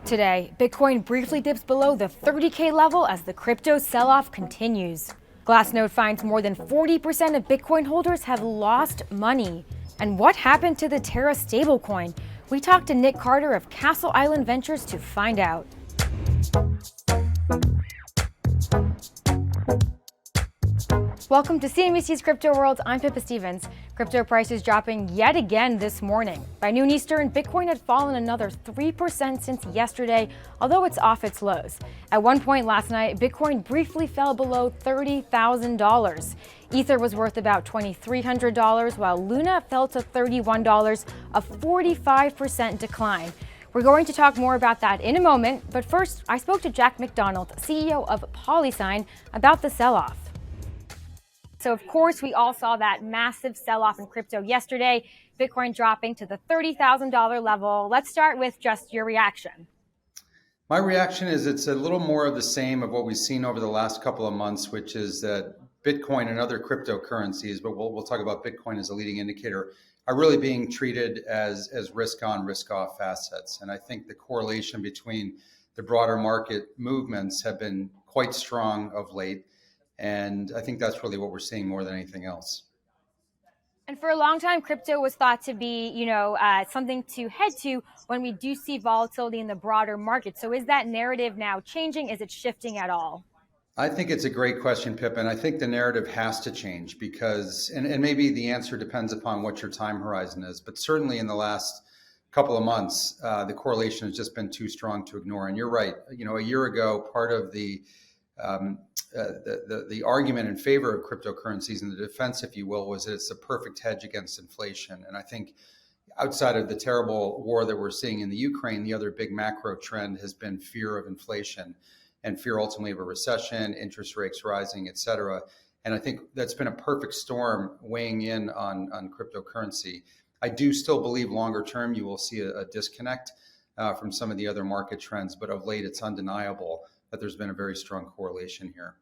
Today, Bitcoin briefly dips below the 30K level as the crypto sell-off continues. Glassnode finds more than 40% of Bitcoin holders have lost money. And what happened to the Terra stablecoin? We talked to Nick Carter of Castle Island Ventures to find out. Welcome to CNBC's Crypto World. I'm Pippa Stevens. Crypto prices dropping yet again this morning. By noon Eastern, Bitcoin had fallen another 3% since yesterday, although it's off its lows. At one point last night, Bitcoin briefly fell below $30,000. Ether was worth about $2,300, while Luna fell to $31, a 45% decline. We're going to talk more about that in a moment, but first, I spoke to Jack McDonald, CEO of PolySign, about the sell-off. So, of course, we all saw that massive sell-off in crypto yesterday, Bitcoin dropping to the $30,000 level. Let's start with just your reaction. My reaction is it's a little more of the same of what we've seen over the last couple of months, which is that Bitcoin and other cryptocurrencies, but we'll talk about Bitcoin as a leading indicator, are really being treated as risk-on, risk-off assets. And I think the correlation between the broader market movements have been quite strong of late. And I think that's really what we're seeing more than anything else. And for a long time, crypto was thought to be, something to head to when we do see volatility in the broader market. So is that narrative now changing? Is it shifting at all? I think it's a great question, Pip. And I think the narrative has to change because, and maybe the answer depends upon what your time horizon is, but certainly in the last couple of months, the correlation has just been too strong to ignore. And you're right. A year ago, part of the argument in favor of cryptocurrencies and the defense, if you will, was that it's a perfect hedge against inflation. And I think outside of the terrible war that we're seeing in the Ukraine, the other big macro trend has been fear of inflation and fear ultimately of a recession, interest rates rising, et cetera. And I think that's been a perfect storm weighing in on cryptocurrency. I do still believe longer term you will see a disconnect from some of the other market trends, but of late it's undeniable that there's been a very strong correlation here.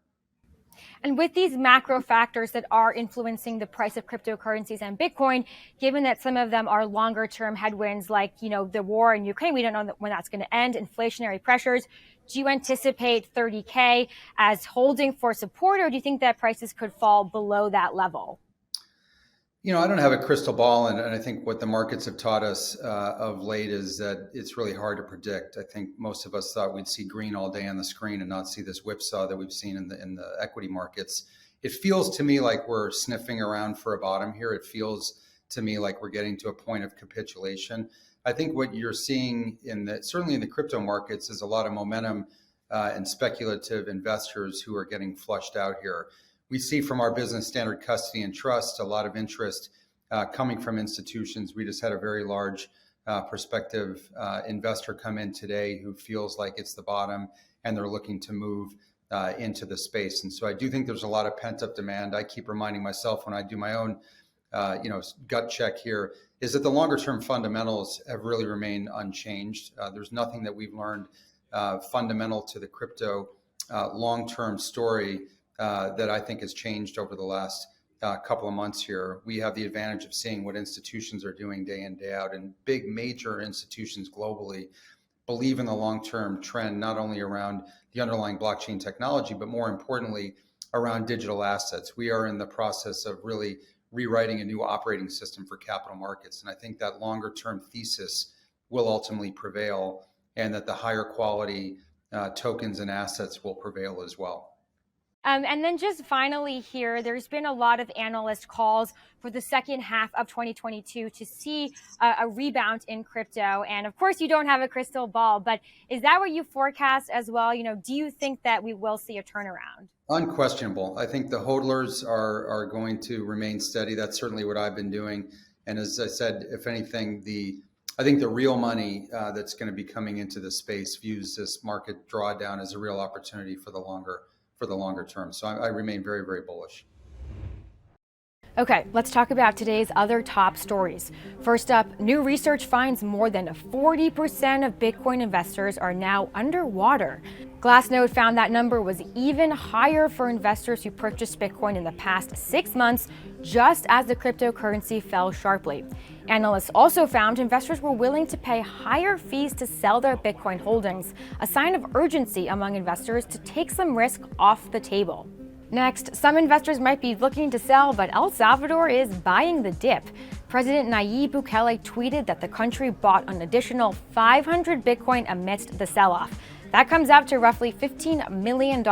And with these macro factors that are influencing the price of cryptocurrencies and Bitcoin, given that some of them are longer term headwinds like, the war in Ukraine, we don't know when that's going to end, inflationary pressures, do you anticipate 30K as holding for support, or do you think that prices could fall below that level? I don't have a crystal ball, and I think what the markets have taught us of late is that it's really hard to predict. I think most of us thought we'd see green all day on the screen and not see this whipsaw that we've seen in the equity markets. It feels to me like we're sniffing around for a bottom here. It feels to me like we're getting to a point of capitulation. I think what you're seeing certainly in the crypto markets is a lot of momentum and speculative investors who are getting flushed out here. We see from our business standard custody and trust a lot of interest coming from institutions. We just had a very large prospective investor come in today who feels like it's the bottom and they're looking to move into the space. And so I do think there's a lot of pent up demand. I keep reminding myself when I do my own gut check here is that the longer term fundamentals have really remained unchanged. There's nothing that we've learned fundamental to the crypto long-term story that I think has changed over the last couple of months here. We have the advantage of seeing what institutions are doing day in, day out, and big major institutions globally believe in the long-term trend, not only around the underlying blockchain technology, but more importantly, around digital assets. We are in the process of really rewriting a new operating system for capital markets. And I think that longer-term thesis will ultimately prevail and that the higher quality tokens and assets will prevail as well. And then just finally here, there's been a lot of analyst calls for the second half of 2022 to see a rebound in crypto. And of course, you don't have a crystal ball, but is that what you forecast as well? Do you think that we will see a turnaround? Unquestionable. I think the hodlers are going to remain steady. That's certainly what I've been doing. And as I said, if anything, I think the real money that's going to be coming into the space views this market drawdown as a real opportunity for the longer term. So I remain very, very bullish. Okay, let's talk about today's other top stories. First up, new research finds more than 40% of Bitcoin investors are now underwater. Glassnode found that number was even higher for investors who purchased Bitcoin in the past 6 months, just as the cryptocurrency fell sharply. Analysts also found investors were willing to pay higher fees to sell their Bitcoin holdings, a sign of urgency among investors to take some risk off the table. Next, some investors might be looking to sell, but El Salvador is buying the dip. President Nayib Bukele tweeted that the country bought an additional 500 Bitcoin amidst the sell-off. That comes out to roughly $15 million.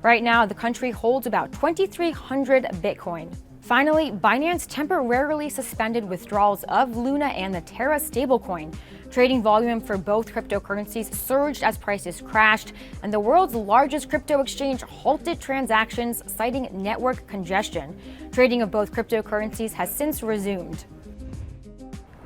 Right now, the country holds about 2,300 Bitcoin. Finally, Binance temporarily suspended withdrawals of Luna and the Terra stablecoin. Trading volume for both cryptocurrencies surged as prices crashed, and the world's largest crypto exchange halted transactions, citing network congestion. Trading of both cryptocurrencies has since resumed.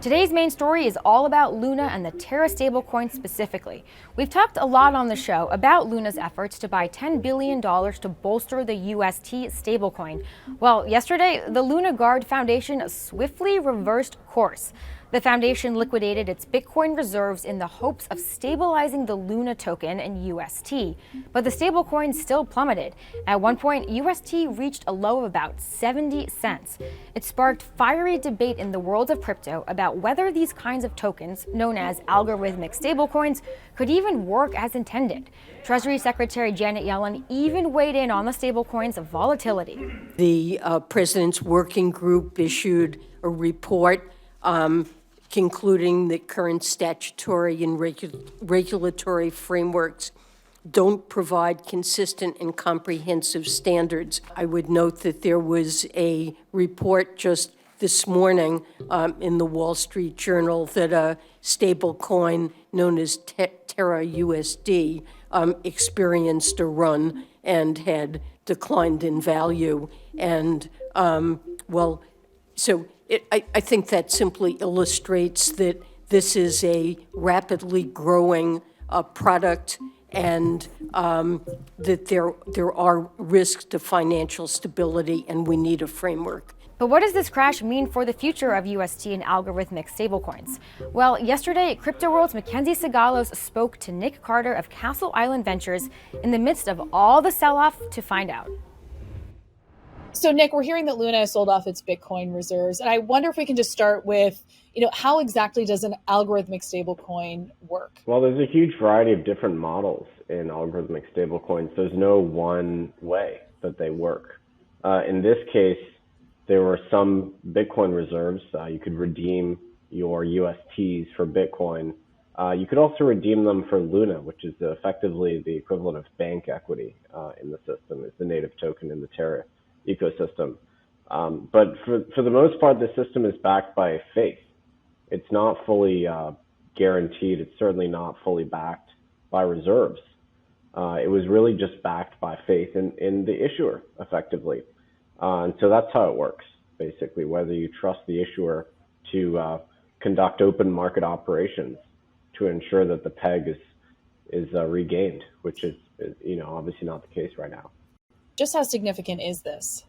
Today's main story is all about Luna and the Terra stablecoin specifically. We've talked a lot on the show about Luna's efforts to buy $10 billion to bolster the UST stablecoin. Well, yesterday, the Luna Guard Foundation swiftly reversed course. The foundation liquidated its Bitcoin reserves in the hopes of stabilizing the Luna token and UST. But the stablecoin still plummeted. At one point, UST reached a low of about 70 cents. It sparked fiery debate in the world of crypto about whether these kinds of tokens, known as algorithmic stablecoins, could even work as intended. Treasury Secretary Janet Yellen even weighed in on the stablecoin's volatility. The President's Working Group issued a report concluding that current statutory and regulatory frameworks don't provide consistent and comprehensive standards. I would note that there was a report just this morning in the Wall Street Journal that a stable coin known as Terra USD experienced a run and had declined in value. And, I think that simply illustrates that this is a rapidly growing product and that there are risks to financial stability, and we need a framework. But what does this crash mean for the future of UST and algorithmic stablecoins? Well, yesterday, Crypto World's Mackenzie Sigalos spoke to Nick Carter of Castle Island Ventures in the midst of all the sell-off to find out. So, Nick, we're hearing that Luna has sold off its Bitcoin reserves. And I wonder if we can just start with, how exactly does an algorithmic stablecoin work? Well, there's a huge variety of different models in algorithmic stablecoins. There's no one way that they work. In this case, there were some Bitcoin reserves. You could redeem your USTs for Bitcoin. You could also redeem them for Luna, which is effectively the equivalent of bank equity in the system. It's the native token in the Terra ecosystem. But for the most part, the system is backed by faith. It's not fully guaranteed. It's certainly not fully backed by reserves. It was really just backed by faith in the issuer, effectively. And so that's how it works, basically, whether you trust the issuer to conduct open market operations to ensure that the peg is regained, which is obviously not the case right now. Just how significant is this?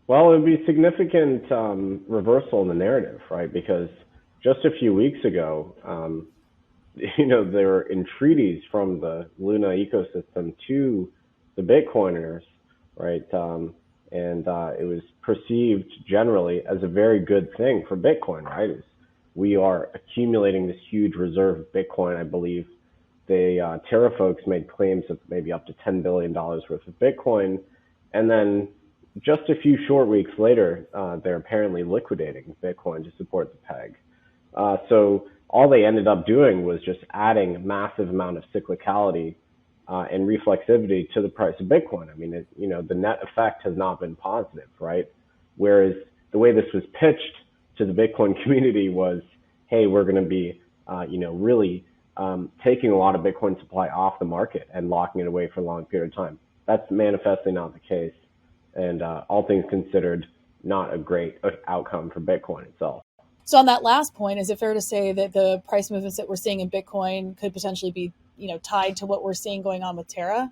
Well, it would be significant reversal in the narrative, right? Because just a few weeks ago, there were entreaties from the Luna ecosystem to the Bitcoiners, right? And it was perceived generally as a very good thing for Bitcoin, right? We are accumulating this huge reserve of Bitcoin. I believe the Terra folks made claims of maybe up to $10 billion worth of Bitcoin. And then just a few short weeks later, they're apparently liquidating Bitcoin to support the peg. So all they ended up doing was just adding a massive amount of cyclicality and reflexivity to the price of Bitcoin. I mean, the net effect has not been positive, right? Whereas the way this was pitched to the Bitcoin community was, hey, we're going to be, really taking a lot of Bitcoin supply off the market and locking it away for a long period of time. That's manifestly not the case. And all things considered, not a great outcome for Bitcoin itself. So on that last point, is it fair to say that the price movements that we're seeing in Bitcoin could potentially be, tied to what we're seeing going on with Terra?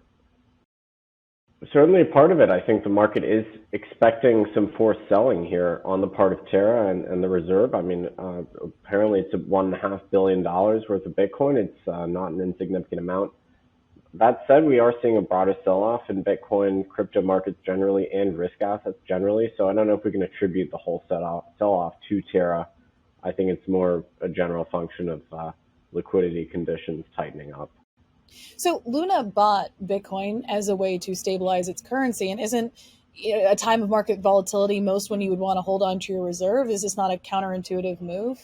Certainly part of it. I think the market is expecting some forced selling here on the part of Terra and the reserve. I mean, apparently it's $1.5 billion worth of Bitcoin. It's not an insignificant amount. That said, we are seeing a broader sell-off in Bitcoin, crypto markets generally, and risk assets generally. So I don't know if we can attribute the whole sell-off to Terra. I think it's more a general function of liquidity conditions tightening up. So Luna bought Bitcoin as a way to stabilize its currency, and isn't a time of market volatility most when you would want to hold on to your reserve? Is this not a counterintuitive move?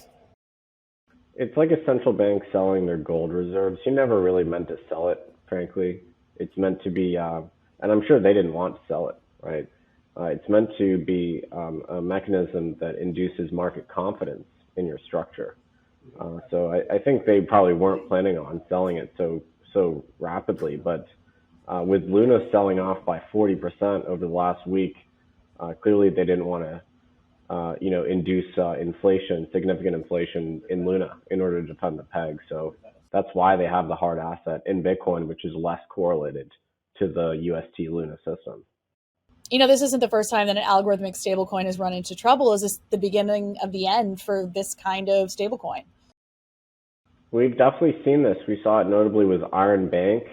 It's like a central bank selling their gold reserves. You never really meant to sell it, frankly. It's meant to be, and I'm sure they didn't want to sell it, right? It's meant to be a mechanism that induces market confidence in your structure. So I think they probably weren't planning on selling it so rapidly, but with Luna selling off by 40% over the last week, clearly they didn't want to induce inflation, significant inflation in Luna in order to defend the peg. So that's why they have the hard asset in Bitcoin, which is less correlated to the UST Luna system. This isn't the first time that an algorithmic stablecoin has run into trouble. Is this the beginning of the end for this kind of stablecoin? We've definitely seen this. We saw it notably with Iron Bank,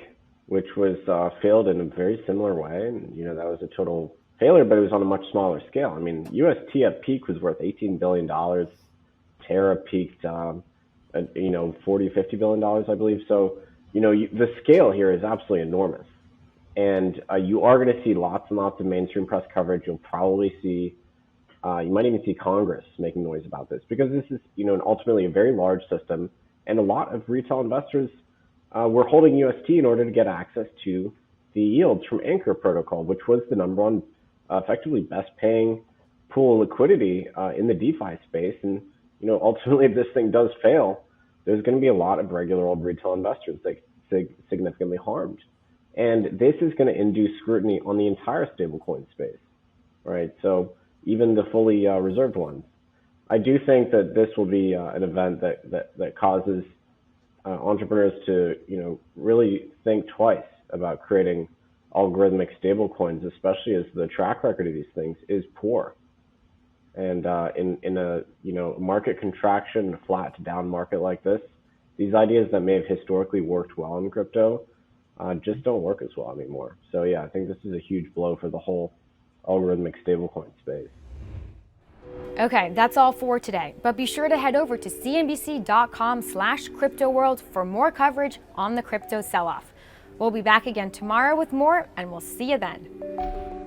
which was failed in a very similar way. And, that was a total failure, but it was on a much smaller scale. I mean, UST at peak was worth $18 billion. Terra peaked, $40, $50 billion, I believe. So, the scale here is absolutely enormous. And you are going to see lots and lots of mainstream press coverage. You'll probably see, you might even see Congress making noise about this, because this is, ultimately a very large system. And a lot of retail investors were holding UST in order to get access to the yields from Anchor Protocol, which was the number one, effectively best paying pool of liquidity in the DeFi space. And, ultimately, if this thing does fail, there's going to be a lot of regular old retail investors that significantly harmed. And this is going to induce scrutiny on the entire stablecoin space, right? So even the fully reserved ones. I do think that this will be an event that causes entrepreneurs to, really think twice about creating algorithmic stablecoins, especially as the track record of these things is poor. And in a market contraction, a flat to down market like this, these ideas that may have historically worked well in crypto just don't work as well anymore. So yeah, I think this is a huge blow for the whole algorithmic stablecoin space. Okay, that's all for today, but be sure to head over to cnbc.com/cryptoworld for more coverage on the crypto sell-off. We'll be back again tomorrow with more, and we'll see you then.